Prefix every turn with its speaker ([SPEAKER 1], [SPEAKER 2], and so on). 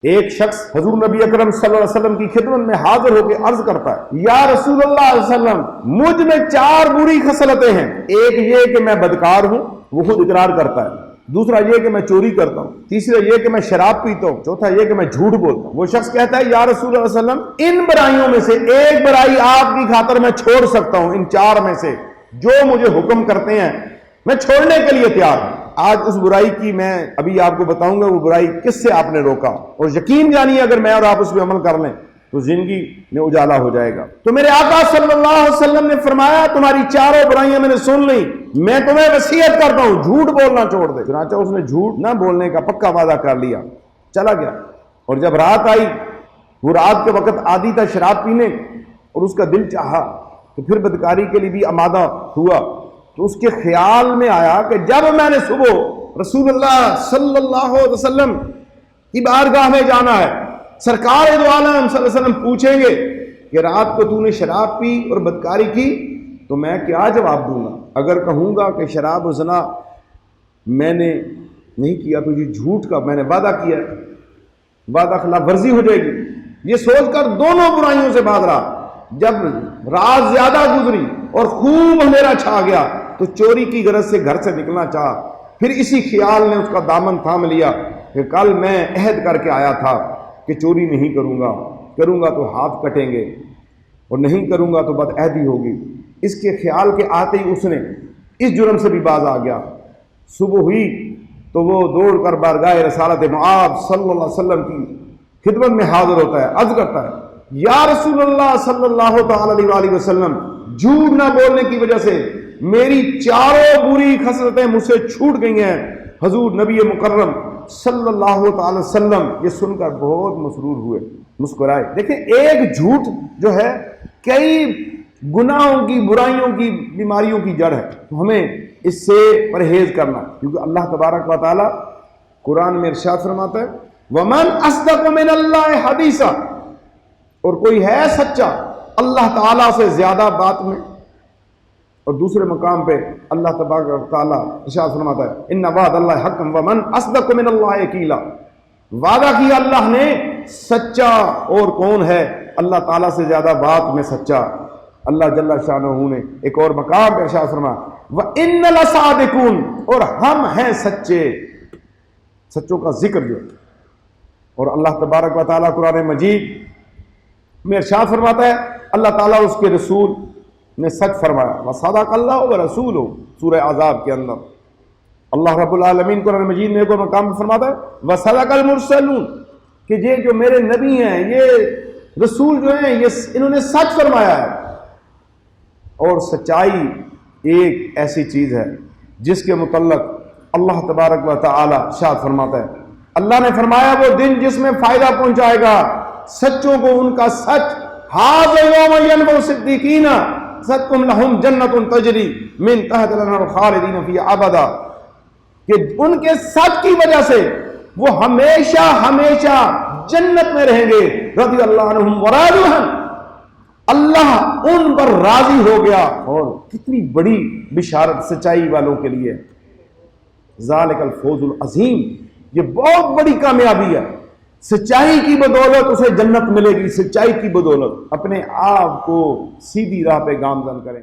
[SPEAKER 1] ایک شخص حضور نبی اکرم صلی اللہ علیہ وسلم کی خدمت میں حاضر ہو کے عرض کرتا ہے، یا رسول اللہ علیہ وسلم، مجھ میں 4 بری خصلتیں ہیں۔ ایک یہ کہ میں بدکار ہوں، وہ خود اقرار کرتا ہے۔ دوسرا یہ کہ میں چوری کرتا ہوں۔ تیسرا یہ کہ میں شراب پیتا ہوں۔ چوتھا یہ کہ میں جھوٹ بولتا ہوں۔ وہ شخص کہتا ہے، یا رسول اللہ علیہ وسلم، ان برائیوں میں سے ایک برائی آپ کی خاطر میں چھوڑ سکتا ہوں، ان 4 میں سے جو مجھے حکم کرتے ہیں میں چھوڑنے کے لیے تیار ہوں۔ آج اس برائی کی میں ابھی آپ کو بتاؤں گا، وہ برائی کس سے آپ نے روکا، اور یقین جانیے اگر میں اور آپ اس پہ عمل کر لیں تو زندگی میں اجالا ہو جائے گا۔ تو میرے آقا صلی اللہ علیہ وسلم نے فرمایا، تمہاری 4 برائیاں میں نے سن لی، میں تمہیں وصیت کرتا ہوں جھوٹ بولنا چھوڑ دے۔ چنانچہ اس نے جھوٹ نہ بولنے کا پکا وعدہ کر لیا، چلا گیا۔ اور جب رات آئی، وہ رات کے وقت عادی تھا شراب پینے، اور اس کا دل چاہا تو پھر بدکاری کے لیے بھی آمادہ ہوا۔ تو اس کے خیال میں آیا کہ جب میں نے صبح رسول اللہ صلی اللہ علیہ وسلم کی بارگاہ میں جانا ہے، سرکار دو عالم صلی اللہ علیہ وسلم پوچھیں گے کہ رات کو تو نے شراب پی اور بدکاری کی، تو میں کیا جواب دوں گا؟ اگر کہوں گا کہ شراب و زنا میں نے نہیں کیا تو یہ جھوٹ کا میں نے وعدہ کیا ہے، وعدہ خلاف ورزی ہو جائے گی۔ یہ سوچ کر دونوں برائیوں سے بھاگ رہا۔ جب رات زیادہ گزری اور خوب اندھیرا چھا گیا تو چوری کی غرض سے گھر سے نکلنا چاہا۔ پھر اسی خیال نے اس کا دامن تھام لیا کہ کل میں عہد کر کے آیا تھا کہ چوری نہیں کروں گا تو ہاتھ کٹیں گے، اور نہیں کروں گا تو بد عہدی ہوگی۔ اس کے خیال کے آتے ہی اس نے اس جرم سے بھی باز آ گیا۔ صبح ہوئی تو وہ دوڑ کر بارگاہ رسالت مآب صلی اللہ علیہ وسلم کی خدمت میں حاضر ہوتا ہے، عرض کرتا ہے، یا رسول اللہ صلی اللہ تعالی علیہ وسلم، جھوٹ نہ بولنے کی وجہ سے میری 4 بری خصلتیں مجھ سے چھوٹ گئی ہیں۔ حضور نبی مکرم صلی اللہ تعالی وسلم یہ سن کر بہت مسرور ہوئے، مسکرائے۔ دیکھیں، ایک جھوٹ جو ہے کئی گناہوں کی، برائیوں کی، بیماریوں کی جڑ ہے، تو ہمیں اس سے پرہیز کرنا، کیونکہ اللہ تبارک و تعالی قرآن میں ارشاد فرماتا ہے، وَمَنْ أَصْدَقُ مِنَ اللَّهِ حَدِيثًا، اور کوئی ہے سچا اللہ تعالیٰ سے زیادہ بات میں۔ اور دوسرے مقام پہ اللہ تبارک و تعالیٰ ارشاد فرماتا ہے، ان وعد اللہ حق ومن اصدق من اللہ قیلا، وعدہ کیا اللہ نے، سچا اور کون ہے اللہ تعالیٰ سے زیادہ بات میں سچا۔ اللہ جل شانہ نے ایک اور مقام پہ ارشاد فرمایا، وَإِنَّ لَصَادِقُونَ، اور ہم ہیں سچے، سچوں کا ذکر جو۔ اور اللہ تبارک و تعالیٰ قرآن مجید میں ارشاد فرماتا ہے، اللہ تعالیٰ اس کے رسول نے سچ فرمایا، وَصَدَقَ اللَّهُ وَرَسُولُهُ، سورہ احزاب کے اندر اللہ رب العالمین قرآن مجید میں ایک اور مقام فرماتا ہے، وَصَدَقَ الْمُرْسَلُونَ، کہ یہ جو میرے نبی ہیں، یہ رسول جو ہیں، یہ انہوں نے سچ فرمایا ہے۔ اور سچائی ایک ایسی چیز ہے جس کے متعلق اللہ تبارک و تعالی ارشاد فرماتا ہے، اللہ نے فرمایا وہ دن جس میں فائدہ پہنچائے گا سچوں کو ان کا سچ، هَذَا يَوْمُ يَنفَعُ الصِّدِّيقِينَ صدقهم لهم جنت تجری من تحت الانہار خالدین فیہا ابدا، کہ ان کے سچ کی وجہ سے وہ ہمیشہ ہمیشہ جنت میں رہیں گے، رضی اللہ عنہم ورضوا عنہ، اللہ ان پر راضی ہو گیا۔ اور کتنی بڑی بشارت سچائی والوں کے لیے، ذالک الفوز العظیم، یہ بہت بڑی کامیابی ہے۔ سچائی کی بدولت اسے جنت ملے گی، سچائی کی بدولت۔ اپنے آپ کو سیدھی راہ پہ گامزن کریں۔